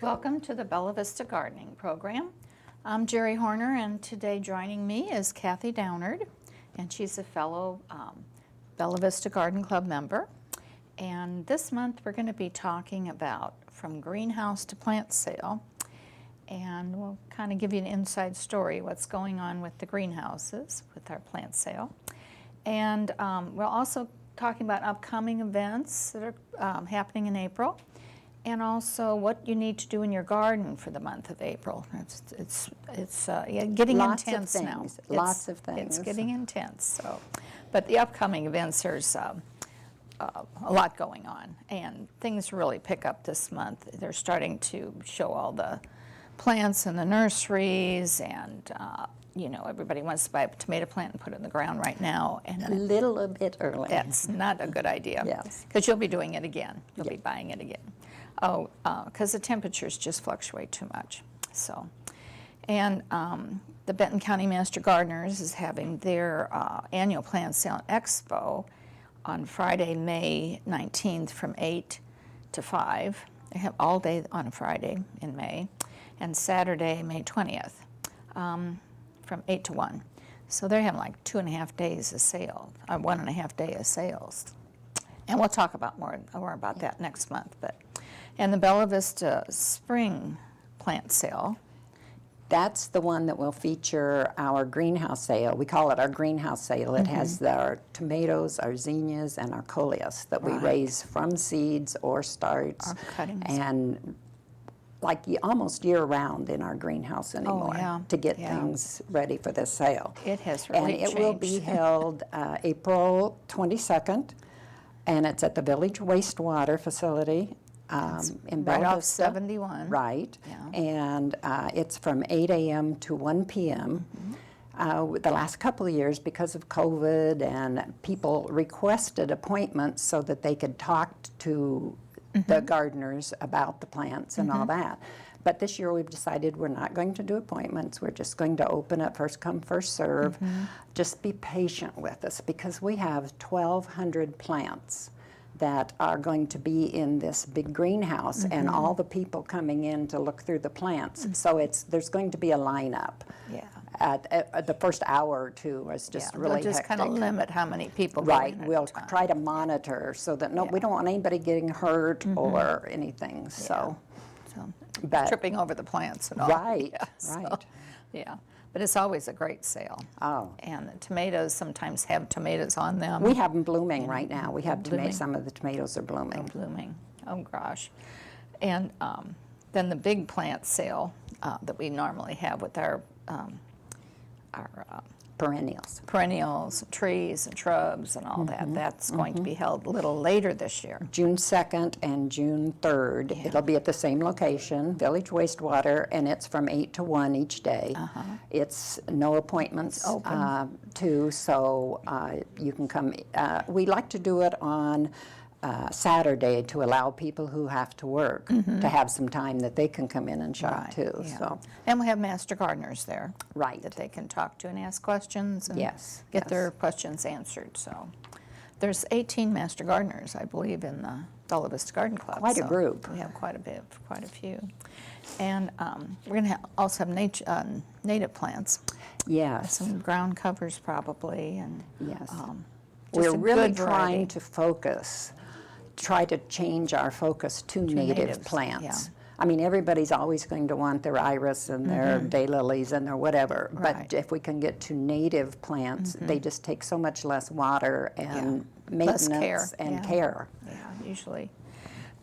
Welcome to the Bella Vista Gardening program. I'm Geri Hoerner, and today joining me is Cathy Downard, and she's a fellow Bella Vista Garden Club member. And this month we're going to be talking about from greenhouse to plant sale, and we'll kind of give you an inside story what's going on with the greenhouses with our plant sale. And we're also talking about upcoming events that are happening in April, and also what you need to do in your garden for the month of April. It's getting intense now. Lots of things. It's getting intense. So, but the upcoming events, there's a lot going on, and things really pick up this month. They're starting to show all the plants in the nurseries, and you know, everybody wants to buy a tomato plant and put it in the ground right now. And a little bit early. That's not a good idea. Yes. Because you'll be doing it again. You'll be buying it again. Oh, because the temperatures just fluctuate too much. So, and the Benton County Master Gardeners is having their annual plant sale expo on Friday, May 19th from 8 to 5. They have all day on a Friday in May, and Saturday, May 20th, from 8 to 1. So they're having like 2.5 days of sale, 1.5 day of sales. And we'll talk about more about that next month. And the Bella Vista Spring Plant Sale. That's the one that will feature our greenhouse sale. We call it our greenhouse sale. It has our tomatoes, our zinnias, and our coleus that we raise from seeds or starts. Our cuttings. And like almost year-round in our greenhouse anymore to get things ready for this sale. It has really changed. And it will be held April 22nd, and it's at the Village Wastewater Facility. In right Bella off Vista. 71. Right. Yeah. And it's from 8 a.m. to 1 p.m. The last couple of years, because of COVID, and people requested appointments so that they could talk to the gardeners about the plants and all that. But this year we've decided we're not going to do appointments. We're just going to open up first come, first serve. Just be patient with us, because we have 1,200 plants that are going to be in this big greenhouse, and all the people coming in to look through the plants. So there's going to be a lineup. Yeah. At the first hour or two is just really just hectic. kind of limit how many people go Right. in at We'll a time. try to monitor so that we don't want anybody getting hurt or anything. So, but tripping over the plants and all. Right. Yeah, Right. Yeah. But it's always a great sale. Oh. And the tomatoes sometimes have tomatoes on them. We have them blooming right now. We have blooming. some of the tomatoes are blooming. Blooming. Oh, gosh. And then the big plant sale that we normally have with our perennials, trees and shrubs and all that, that's going to be held a little later this year. June 2nd and June 3rd. It'll be at the same location, Village Wastewater, and it's from 8 to 1 each day. It's no appointments too, so you can come. We like to do it on Saturday to allow people who have to work to have some time that they can come in and shop too. Yeah. So, and we have master gardeners there. Right. That they can talk to and ask questions and Yes, get their questions answered. So there's 18 master gardeners, I believe, in the Bella Vista Garden Club. Quite a group. We have quite a few. And we're going to also have native plants. yes. Some ground covers probably. And Yes. just We're a really good trying variety. to try to change our focus to native natives, plants. yeah. I mean, everybody's always going to want their iris and their daylilies and their whatever, Right. but if we can get to native plants, they just take so much less water and Less maintenance care. and Yeah. care. Yeah, usually.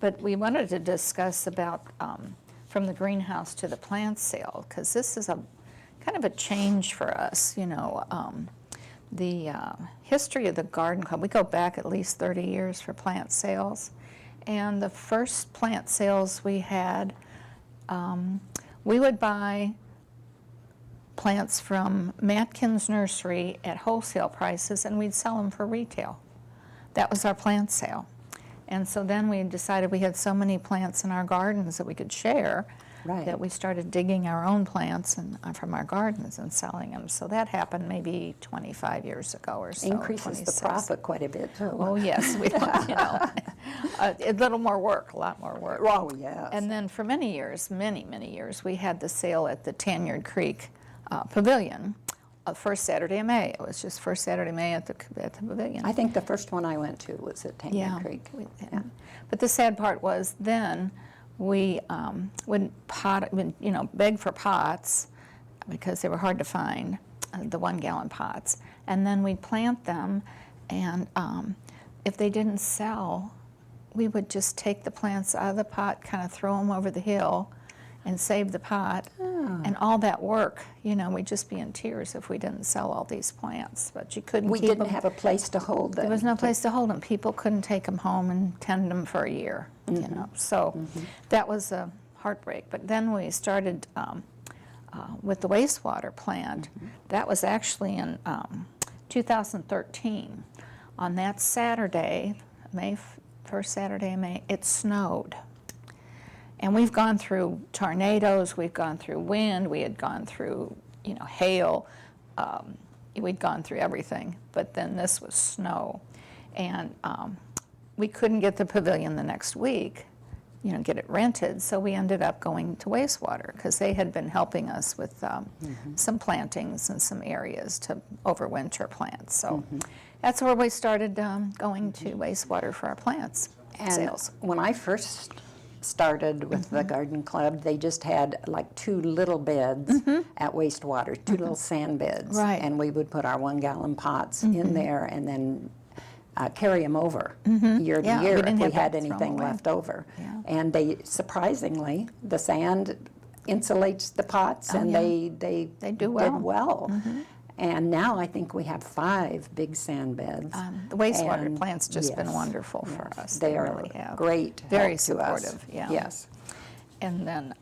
But we wanted to discuss about from the greenhouse to the plant sale, because this is a kind of a change for us, you know. The history of the garden club, we go back at least 30 years for plant sales. And the first plant sales we had, we would buy plants from Matkin's Nursery at wholesale prices, and we'd sell them for retail. That was our plant sale. And so then we decided we had so many plants in our gardens that we could share, Right. that we started digging our own plants from our gardens and selling them. So that happened maybe 25 years ago or so. Increases the 26. profit quite a bit, too. Oh, yes, we don't, a little more work, a lot more work. Oh, yes. And then for many years, many years, we had the sale at the Downard Creek Pavilion, first Saturday of May. It was just first Saturday of May at the pavilion. I think the first one I went to was at Downard Creek. But the sad part was then we would beg for pots because they were hard to find, the 1-gallon pots, and then we'd plant them, and if they didn't sell, we would just take the plants out of the pot, kind of throw them over the hill, and save the pot. And all that work, we'd just be in tears if we didn't sell all these plants. But you couldn't We keep didn't them. have a place to hold them. There was no place to hold them. People couldn't take them home and tend them for a year, So that was a heartbreak. But then we started with the wastewater plant. That was actually in 2013. On that Saturday, first Saturday of May, it snowed. And we've gone through tornadoes, we've gone through wind, we had gone through, hail, we'd gone through everything, but then this was snow. And we couldn't get the pavilion the next week, get it rented, so we ended up going to wastewater because they had been helping us with some plantings in some areas to overwinter plants. So that's where we started going to wastewater for our plants sales. When I first started with the garden club, they just had like 2 little beds at wastewater, 2 little sand beds. Right. And we would put our 1-gallon pots in there and then carry them over year to Yeah, year we didn't if we have had to throw 'em anything away. left over. Yeah. And they, surprisingly, the sand insulates the pots, and yeah. they do well. did well. And now I think we have 5 big sand beds. The wastewater And plant's just been yes, wonderful for us. They are really have. great Very help to us. supportive, yeah. Yes. And then,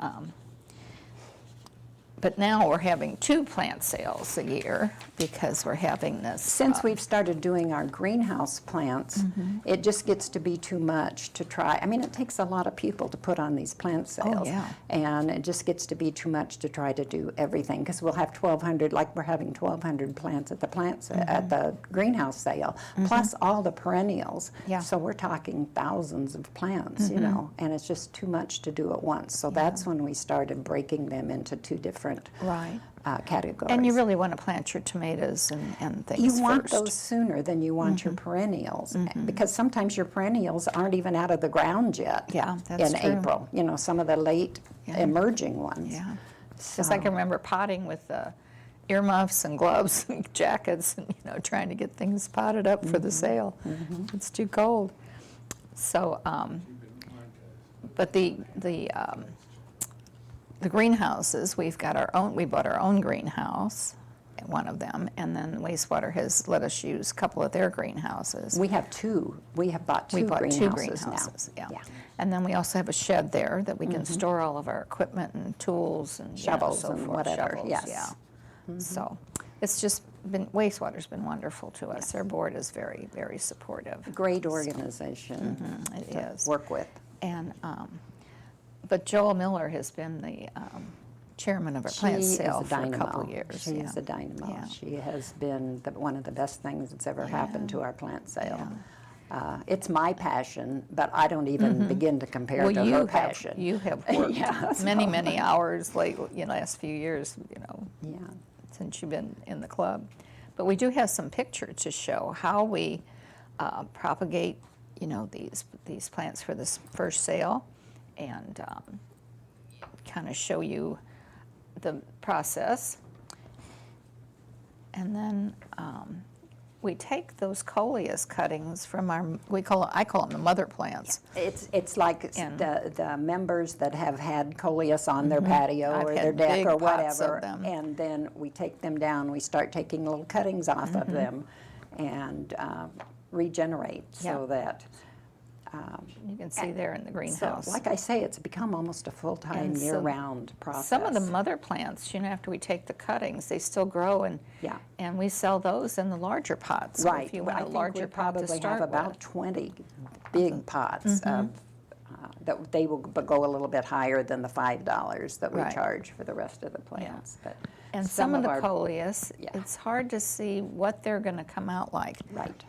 but now we're having 2 plant sales a year because we're having this. Since we've started doing our greenhouse plants, it just gets to be too much to try. I mean, it takes a lot of people to put on these plant sales. yeah. And it just gets to be too much to try to do everything, because we'll have 1,200, like we're having 1,200 plants at the at the greenhouse sale, plus all the perennials. Yeah. So we're talking thousands of plants, and it's just too much to do at once. So that's when we started breaking them into 2 different Right. categories. And you really want to plant your tomatoes and things You want first. those sooner than you want your perennials, because sometimes your perennials aren't even out of the ground yet. Yeah, that's in true. April. Some of the late emerging ones. Yeah. So, Because I can remember potting with earmuffs and gloves and jackets and, trying to get things potted up for the sale. It's too cold. So, but the greenhouses, we've got our own, we bought our own greenhouse, one of them, and then wastewater has let us use a couple of their greenhouses. we have 2. We have bought 2 We bought greenhouses, 2 greenhouses, now. yeah. And then we also have a shed there that we can store all of our equipment and tools and Shovels so and forth. whatever, Shovels, yes. yeah. So it's just been, wastewater's been wonderful to us. Their board is very, very supportive. Great organization It to is. work with. And, but Joel Miller has been the chairman of our plant She sale is a for a dynamo. couple of years. She is a dynamo. Yeah. She has been one of the best things that's ever happened to our plant sale. It's my passion, but I don't even begin to compare to her passion. You have worked Yeah, many, many hours last few years, Yeah. since you've been in the club. But we do have some pictures to show how we propagate, these plants for this first sale, and kind of show you the process. And then we take those coleus cuttings from our, I call them the mother plants. It's like And- the members that have had coleus on their patio I've or had their deck big or pots of whatever, them. and then we take them down, we start taking little cuttings off of them and regenerate, so Yeah. that You can see there in the So, greenhouse. like I say, it's become almost a full-time, And so year-round process. Some of the mother plants, after we take the cuttings, they still grow, and Yeah. and we sell those in the larger pots. So Right. if you Well, want I a think larger we pot to probably start have about with. 20 big pots of, that they will go a little bit higher than the $5 that we Right. charge for the rest of the plants. But And some of the our coleus, Yeah. it's hard to see what they're going to come out like. Right.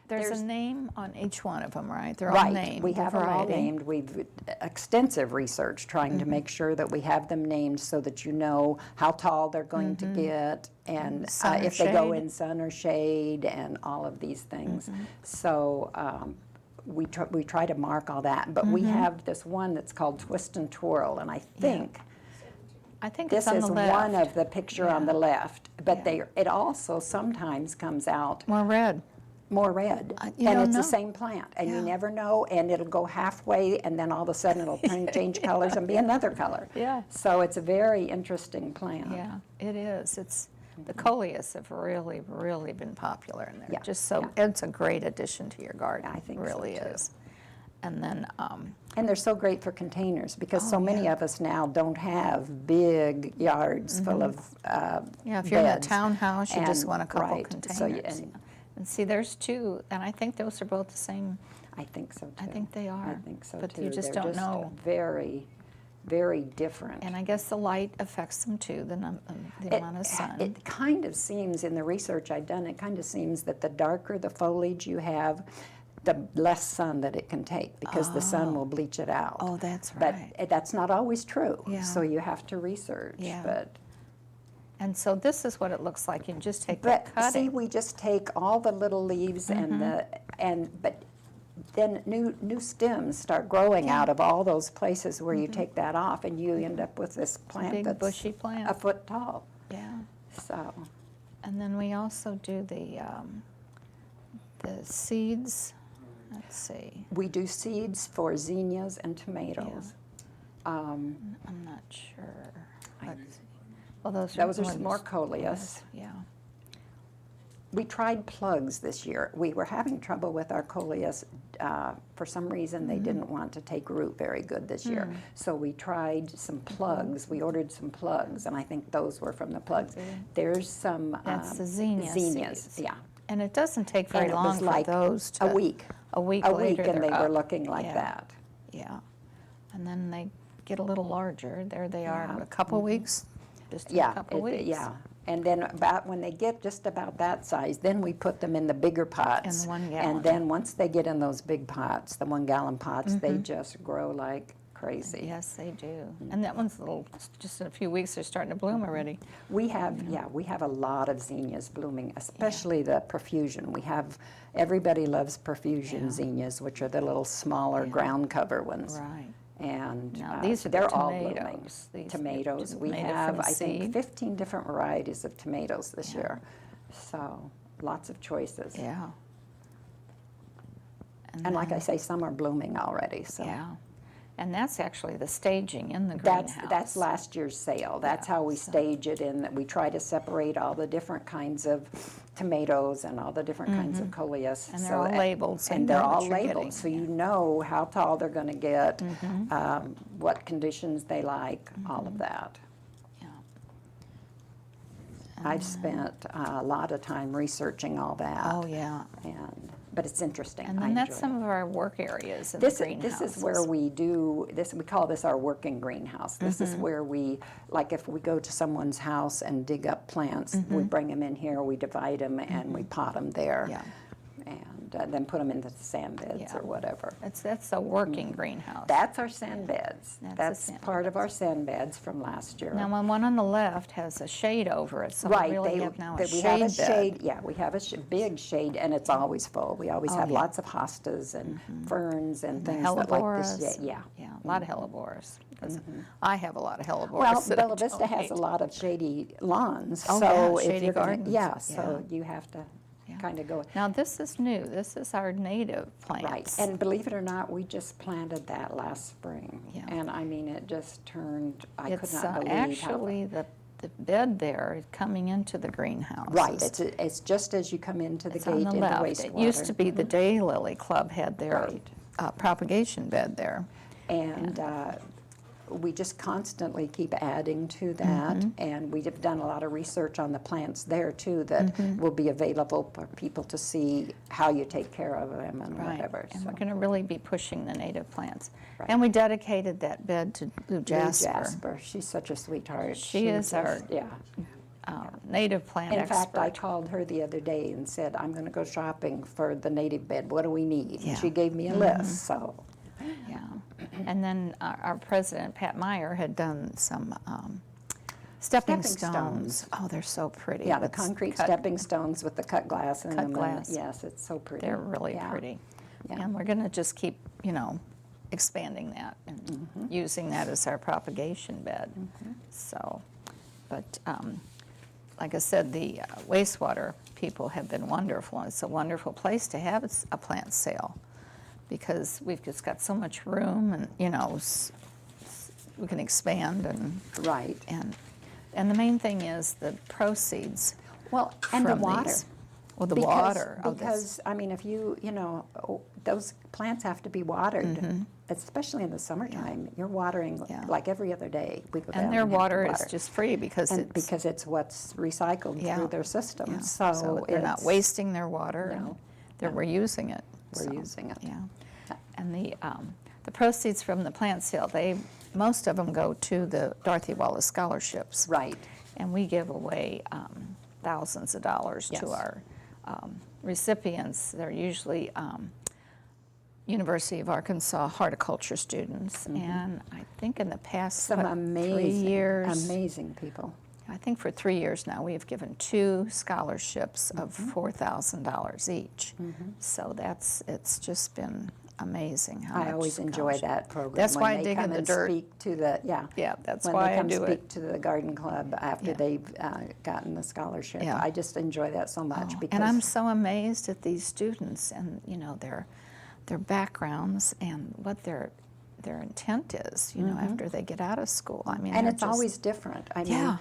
There's a name on each one of them, right? They're all Right, named. we the have them all variety. named. We've extensive research trying to make sure that we have them named so that you know how tall they're going to get and Sun or if they go shade. in sun or shade and all of these things. So we try to mark all that. But we have this one that's called Twist and Twirl, and I think I think this it's on is the left. one of the picture on Yeah. the left. But Yeah. it also sometimes comes out More red. more red. You And don't it's know. the same plant, and you Yeah. never know, and it'll go halfway, and then all of a sudden it'll change colors and be another color. Yeah. So it's a very interesting plant. Yeah, it is. The coleus have really, really been popular in there. Yeah, Just so yeah. it's a great addition to your garden. I think so, really too. is. And then And they're so great for containers, because so many yeah. of us now don't have big yards full of yeah, if you're in a beds. townhouse, you just And- want a couple right, containers. so and see, there's two, and I think those are both the same. I think so too. I think they are. I think so But too. you just They're don't know. Very, very different. And I guess the light affects them too, the amount of sun. It kind of seems, in the research I've done, it kind of seems that the darker the foliage you have, the less sun that it can take, because the sun will bleach it out. Oh, that's But right. that's not always true. Yeah. So you have to research. Yeah. But And so this is what it looks like. You just take the see, cutting. we just take all the little leaves but then new stems start growing out of all those places where you take that off, and you end up with this plant big that's bushy plant. a foot tall. Yeah. So And then we also do the seeds. Let's see. we do seeds for zinnias and tomatoes. I'm not sure. Let's see. Well, those Those are ones- some more coleus. Yeah. We tried plugs this year. We were having trouble with our coleus. For some reason, they didn't want to take root very good this year. So we tried some plugs. We ordered some plugs, and I think those were from the plugs. There's some That's the zinnia zinnias, seeds. yeah. And it doesn't take very And it long was like for those to a week. A week A later, week, and they they're were up. looking like Yeah. that. Yeah. And then they get a little larger. There they are. Yeah. A couple weeks. Just in Yeah, a couple weeks. yeah. And then about when they get just about that size, then we put them in the bigger pots. In the 1 gallon. And then once they get in those big pots, the 1 gallon pots, Mm-hmm. they just grow like crazy. Yes, they do. And that one's just in a few weeks they're starting to bloom already. We have, we have a lot of zinnias blooming, especially the profusion. Everybody loves profusion zinnias, which are the little smaller ground cover ones. Right. And Now, these are the they're all tomatoes. blooming. These Tomatoes. We tomato have, from I think, seed. 15 different varieties of tomatoes this year. So lots of choices. Yeah. And like I say, some are blooming already. So Yeah. And that's actually the staging in the that's greenhouse. last year's sale. That's Yeah, how we so- stage it, in that we try to separate all the different kinds of tomatoes and all the different kinds of coleus. And they're all labeled, so you and know they're what all you're labeled, getting, so you know how tall they're going to get, what conditions they like, all of that. Yeah. I've spent a lot of time researching all that. Oh, yeah. But it's interesting. And I then that's enjoy some it. of our work areas in This the greenhouse. is where we do this. We call this our working greenhouse. This Mm-hmm. is where we, like, if we go to someone's house and dig up plants, we bring them in here, we divide them, and we pot them there, Mm-hmm. Yeah. and then put them into the sand beds Yeah. or whatever. That's a working greenhouse. That's our sand beds. That's the That's sand part of our sand beds from last year. Now, one on the left has a shade over it, so Right, we really have now a we shade have a bed. shade. Yeah, we have a big shade, and it's always full. We always have yeah. lots of hostas and ferns and The things that like hellebores. this. Yeah. Yeah, a lot of hellebores. Because I have a lot of hellebores. Well, that I Bella Vista don't has hate. a lot of shady lawns, Oh, so yeah, if shady you're gonna, gardens. yeah, so Yeah. you have to Yeah. kind of go. Now, this is new. This is our native plants. Right, and believe it or not, we just planted that last spring, Yeah. and I mean, it just turned. I could It's not believe actually the bed there is coming into the greenhouse. how. Right, it's just as you come into the It's gate on the into left. wastewater. It used to be the Daylily Club had their Right. propagation bed there. And we just constantly keep adding to that, and we've done a lot of research on the plants there too that will be available for people to see how you take care of them and whatever. And so. we're going to really be pushing the native plants. Right. And we dedicated that bed to Blue Jasper. Blue Jasper, she's such a sweetheart. She is our native plant In expert. fact, I called her the other day and said, I'm going to go shopping for the native bed. What do we need? Yeah. And she gave me a list, so. Yeah. And then our president, Pat Meyer, had done some stepping stones. Oh, they're so pretty. Yeah, the with concrete cut- stepping stones with the cut glass in Cut them. glass. And yes, it's so pretty. They're really Yeah. pretty. Yeah. And we're going to just keep, expanding that and using that as our propagation bed. So, but like I said, the wastewater people have been wonderful. It's a wonderful place to have a plant sale because we've just got so much room and, we can expand and Right. and the main thing is the proceeds. Well, and the from water. these. Well, the water. Because, I mean, if those plants have to be watered, especially in the summertime. You're watering Yeah. like every other day. We go down and their have to water is just free because it's what's recycled Yeah. through their system. yeah. So, they're not it's- wasting their water. No. We're using it. We're using it. Yeah. And the proceeds from the plant sale, most of them go to the Dorothy Wallace scholarships. Right. And we give away thousands of dollars Yes. to our recipients. They're usually University of Arkansas horticulture students. And I think in the past Some 3 years, amazing people. I think for 3 years now, we have given 2 scholarships of $4,000 each. So it's just been amazing how much I always enjoy scholarship. that program. That's when why I they dig in come the and dirt. Speak to the, Yeah, that's when why they I come do speak it. to the garden club after Yeah. they've gotten the scholarship. Yeah. I just enjoy that so much because And I'm so amazed at these students and their backgrounds and what their intent is, after they get out of school. I mean, and they're it's just- always different. I mean, Yeah.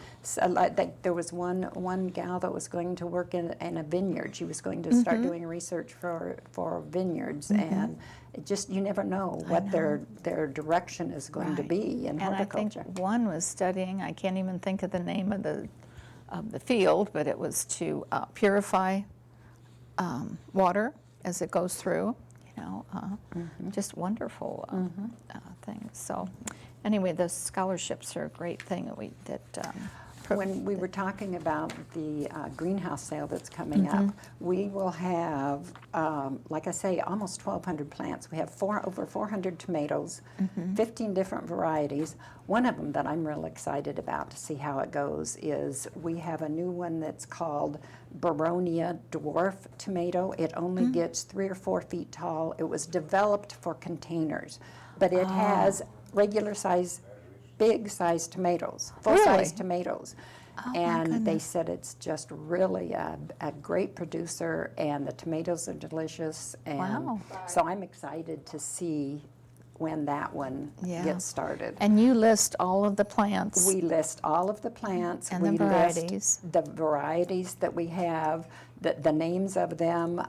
there was one gal that was going to work in a vineyard. She was going to start doing research for vineyards, and it just you never know what their direction is going to Right. be in And horticulture. I think one was studying, I can't even think of the name of the field, but it was to purify water as it goes through, just wonderful things. So anyway, the scholarships are a great thing When we were talking about the greenhouse sale that's coming up, we will have, like I say, almost 1,200 plants. We have over 400 tomatoes, 15 different varieties. One of them that I'm real excited about to see how it goes is we have a new one that's called Baronia dwarf tomato. It only gets 3 or 4 feet tall. It was developed for containers, but it has regular size, big size tomatoes, full size Really? tomatoes. Oh, my And they goodness. said it's just really a great producer, and the tomatoes are delicious. And Wow. so I'm excited to see when that one Yeah. gets started. And you list all of the plants. We list all of the plants. And the we varieties. list the varieties that we have, the names of them,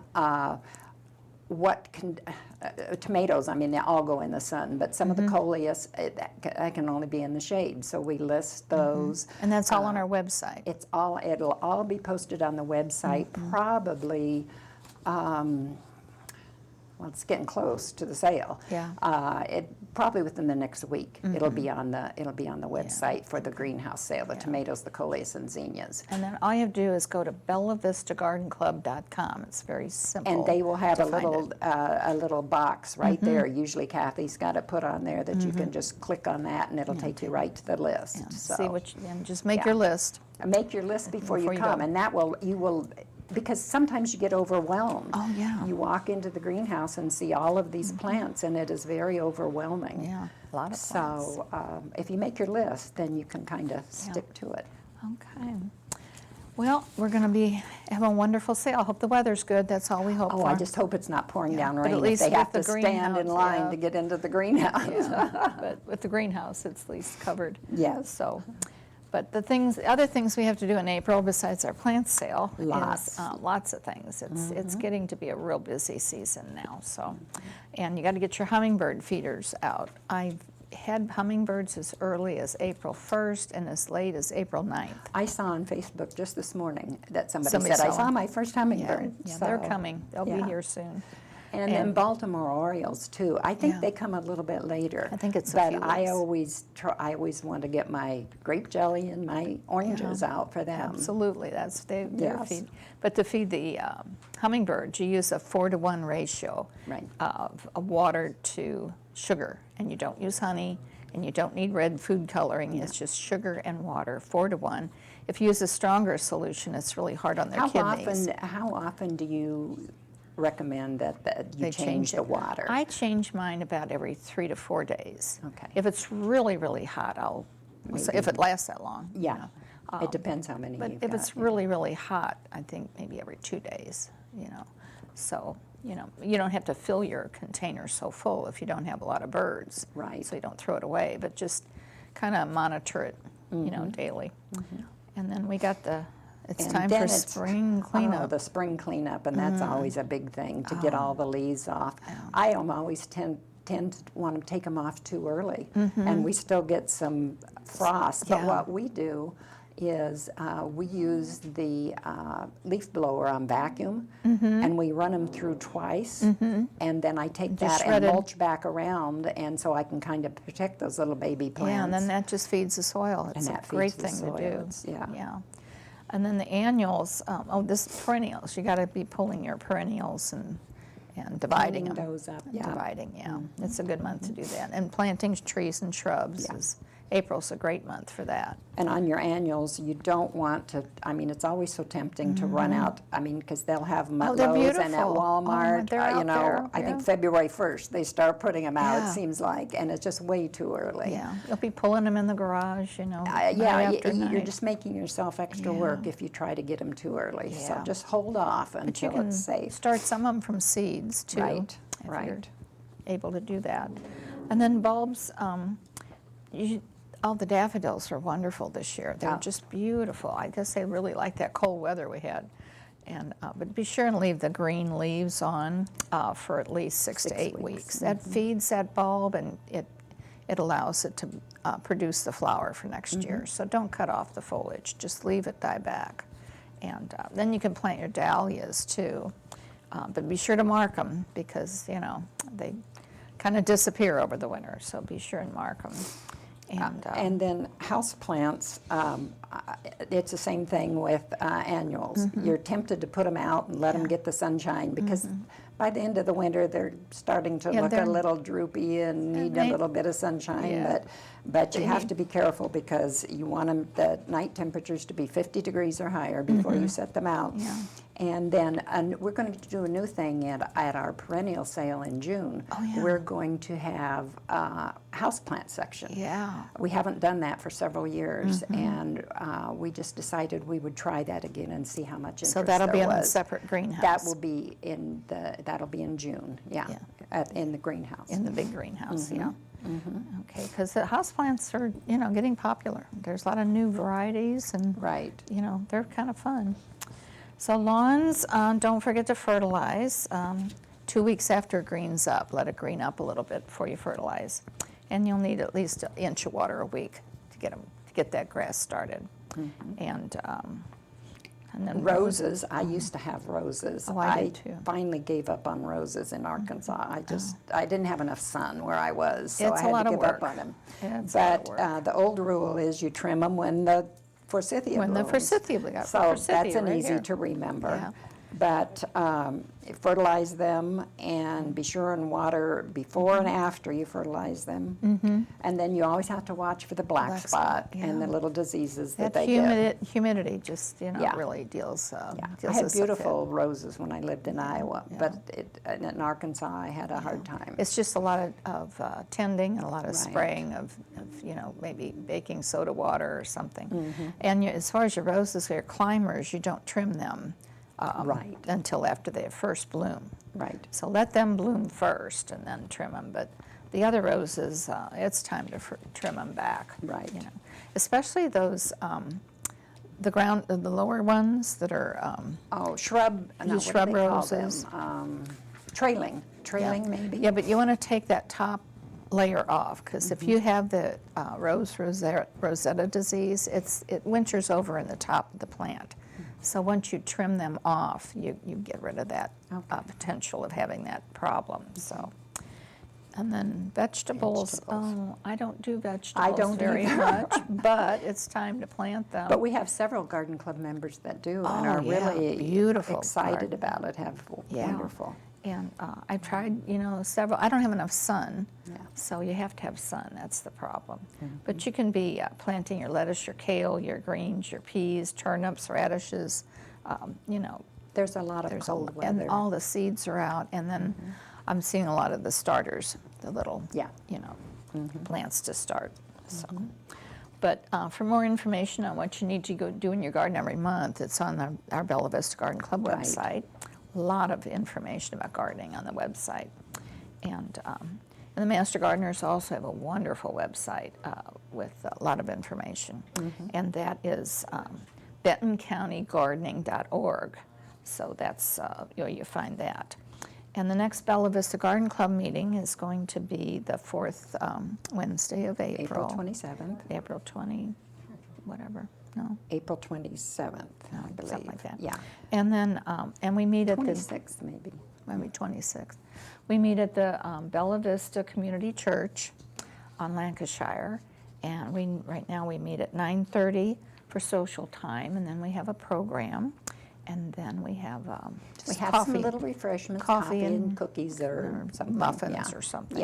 tomatoes, I mean, they all go in the sun, but some of the coleus, that can only be in the shade, so we list those. And that's all on our website. It'll all be posted on the website, probably, well, it's getting close to the sale. Yeah. Probably within the next week, it'll be on the website for the greenhouse sale, the tomatoes, the coleus, and zinnias. And then all you have to do is go to bellavistagardenclub.com. It's very simple. And they will have to a find little it. a little box right there. Usually Cathy's got it put on there that you can just click on that and it'll take you right to the list. And So see and just make Yeah. your list. make your list before you you come, go. and that you will, because sometimes you get overwhelmed. Oh, yeah. You walk into the greenhouse and see all of these plants, and it is very overwhelming. Yeah, a lot of plants. So if you make your list, then you can kind of stick to it. Okay. Well, we're going to have a wonderful sale. I hope the weather's good. That's all we hope Oh, for. I just hope it's not pouring down but at rain if least they have with to the stand in greenhouse, line yeah. to get into the greenhouse. Yeah, but with the greenhouse, it's at least covered. Yes. So, But the other things we have to do in April besides our plant sale Lots. is lots of things. It's getting to be a real busy season now. So, and you got to get your hummingbird feeders out. I've had hummingbirds as early as April 1st and as late as April 9th. I saw on Facebook just this morning that somebody Somebody said, I saw saw them. my first hummingbird. Yeah, So, they're coming. They'll be yeah. here soon. And then Baltimore Orioles too. I think Yeah. they come a little bit later. I think it's a but few I weeks. always want to get my grape jelly and my oranges out for them. Absolutely, that's their Yes. feed. But to feed the hummingbirds, you use a 4-to-1 ratio Right. of water to sugar, and you don't use honey, and you don't need red food coloring. It's just sugar and water, 4-to-1. If you use a stronger solution, it's really hard on their kidneys. How often do you recommend that you They change the it. water? I change mine about every 3 to 4 days. Okay. If it's really, really hot, so if it lasts that long. you Yeah. know. It depends how many But you've if got. it's really, really hot, I think maybe every 2 days, So, you don't have to fill your container so full if you don't have a lot of birds. Right. So you don't throw it away, but just kind of monitor it, daily. And then we got it's And time then for it's- spring Oh, cleanup. the spring cleanup, and that's always a big thing to get all the leaves off. I am always tend to want to take them off too early, and we still get some frost. But Yeah. what we do is we use the leaf blower on vacuum, and we run them through twice, and then I take Just that and shredded. mulch back around, and so I can kind of protect those little baby plants. Yeah, and then that just feeds the soil. It's that a great feeds the thing soil. to do. It's- yeah. Yeah. And then the annuals, this is perennials. You got to be pulling your perennials and dividing Cleaning them. those up, yeah. Dividing, yeah. It's a good month to do that. And planting trees and shrubs April's a great month for that. And on your annuals, you don't want to, it's always so tempting to run out, because they'll have them at they're Lowe's and at beautiful. Walmart. They're out there, I think yeah. February 1st, they start putting them out, Yeah. it seems like, and it's just way too early. Yeah, you'll be pulling them in the garage, Yeah, night after you're night. just making yourself extra Yeah. work if you try to get them too early. So Yeah. just hold off But you until can it's safe. start some of them from seeds too. Right, if right. you're able to do that. And then bulbs, all the daffodils are wonderful this year. They're Yeah. just beautiful. I guess they really like that cold weather we had. And but be sure and leave the green leaves on for at least 6 to 8 weeks. That feeds that bulb, and it allows it to produce the flower for next year. So don't cut off the foliage. Just leave it die back. And then you can plant your dahlias too. But be sure to mark them because, they kind of disappear over the winter. So be sure and mark them. And then houseplants, it's the same thing with annuals. You're tempted to put them out and let them get the sunshine because by the end of the winter they're starting to Yeah, look a they're- little droopy and need a they- little bit of sunshine. Yeah. But you They have need- to be careful because you want the night temperatures to be 50 degrees or higher before you set them out. Yeah. And then we're going to do a new thing at our perennial sale in June. Oh, yeah. We're going to have a houseplant section. Yeah. We haven't done that for several years, and we just decided we would try that again and see how much interest So that'll be there in a was. separate greenhouse. That'll be in June. Yeah, Yeah. in the greenhouse. In the big greenhouse, yeah. Okay, because the houseplants are, getting popular. There's a lot of new varieties, and Right. they're kind of fun. So lawns, don't forget to fertilize 2 weeks after it greens up. Let it green up a little bit before you fertilize, and you'll need at least an inch of water a week to get that grass started. And then Roses, I used to have roses. Oh, I did too. finally gave up on roses in Arkansas. I didn't have enough sun where I was, so It's I a had lot to of give up work. on them. It's a lot of But work. the old rule is you trim them when the forsythia When the blooms. forsythia, we got So forsythia that's an right easy here. to remember. Yeah. But fertilize them and be sure and water before and after you fertilize them. And then you always have to watch for the black Black spot spot, and the yeah. little diseases that That they get. humidity just, Yeah. really deals. Yeah. I deals had us a beautiful roses when I lived in Iowa, Yeah. but in Arkansas I had a hard time. It's just a lot of tending and a lot of Right. spraying of maybe baking soda water or something. Mm-hmm. And as far as your roses, your climbers, you don't trim them Right. until after they first bloom. Right. So let them bloom first and then trim them. But the other roses, it's time to trim them back. Right. You know, especially those the lower ones that are Shrub, no, what do shrub they call roses. them? Trailing maybe. Yeah, but you want to take that top layer off, because if you have the Rosetta disease, it winters over in the top of the plant. So once you trim them off, you get rid of that potential of having that problem. So, and then vegetables. Oh, I don't do vegetables very much, but it's time to plant them. But we have several garden club members that do and are really beautiful excited about it. Wonderful. And I've tried, several. I don't have enough sun, Yeah. so you have to have sun. That's the problem. But you can be planting your lettuce, your kale, your greens, your peas, turnips, radishes. There's a lot of cold weather. And all the seeds are out. And then I'm seeing a lot of the starters, the little, plants to start. So. But for more information on what you need to go do in your garden every month, it's on our Bella Vista Garden Club website. A lot of information about gardening on the website. And the Master Gardeners also have a wonderful website with a lot of information. And that is BentonCountyGardening.org. So that's, you find that. And the next Bella Vista Garden Club meeting is going to be the 4th Wednesday of April. April 27th. April 20, whatever. No? April 27th, I believe. Something like that. Yeah. And then, and we meet at the 26th maybe. Maybe 26th. We meet at the Bella Vista Community Church on Lancashire, and right now we meet at 9:30 for social time, and then we have a program, and then we have just coffee, some little refreshments, coffee and cookies or something. muffins or something.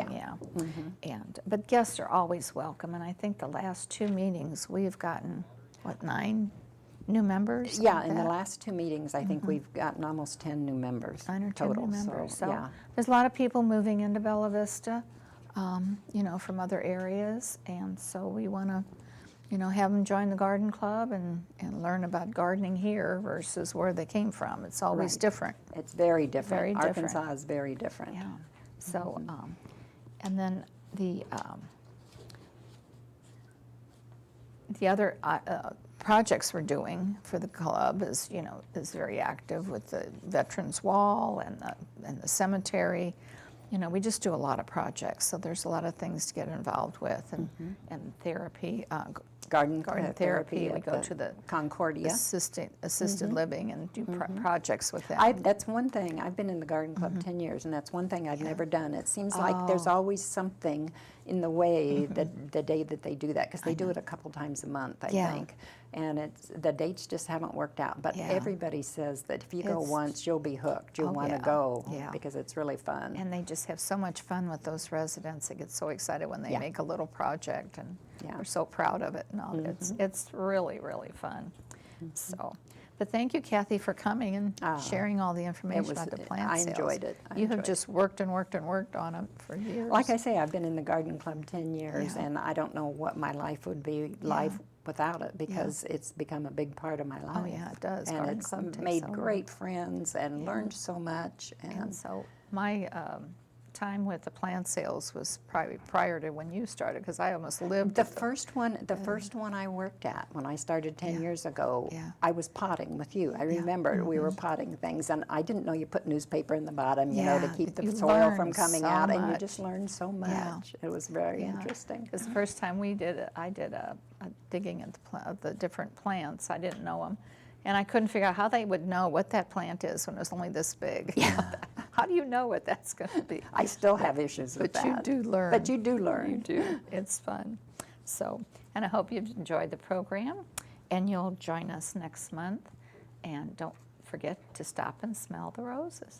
Yeah. But guests are always welcome, and I think the last 2 meetings we've gotten 9 new members? Yeah, in the last 2 meetings, I think we've gotten almost 10 new members 9 or 10 total. new members. So yeah. there's a lot of people moving into Bella Vista, from other areas, and so we want to, have them join the garden club and learn about gardening here versus where they came from. It's always different. It's very different. Very different. Arkansas is very different. Yeah. So, and then the other projects we're doing for the club is very active with the Veterans Wall and the cemetery. We just do a lot of projects, so there's a lot of things to get involved with, and therapy, garden therapy. We go to the Concordia assisted living and do projects with them. That's one thing. I've been in the garden club 10 years, and that's one thing I've never done. It seems like there's always something in the way that the day that they do that, because they do it a couple times a month, I think. And the dates just haven't worked out. But everybody says that if you go once, you'll be hooked. You'll want to go because it's really fun. And they just have so much fun with those residents. They get so excited when they make a little project, and we're so proud of it. And all. It's really, really fun. So, but thank you, Cathy, for coming and sharing all the information about the plant sales. I enjoyed it. You have just worked and worked and worked on them for years. Like I say, I've been in the garden club 10 years, and I don't know what my life would be without it, because it's become a big part of my life. Oh yeah, it does. And Garden it's club made great friends and learned so much. And so my time with the plant sales was probably prior to when you started, because I almost lived the first one I worked at when I started 10 years ago. I was potting with you. I remember we were potting things, and I didn't know you put newspaper in the bottom, to keep the soil from coming out, and you just learned so much. It was very interesting. Because the first time we did it, I did a digging at the different plants. I didn't know them. And I couldn't figure out how they would know what that plant is when it was only this big. How do you know what that's going to be? I still have issues with that. But you do learn. But you do learn. You do. It's fun. So, and I hope you've enjoyed the program, and you'll join us next month. And don't forget to stop and smell the roses.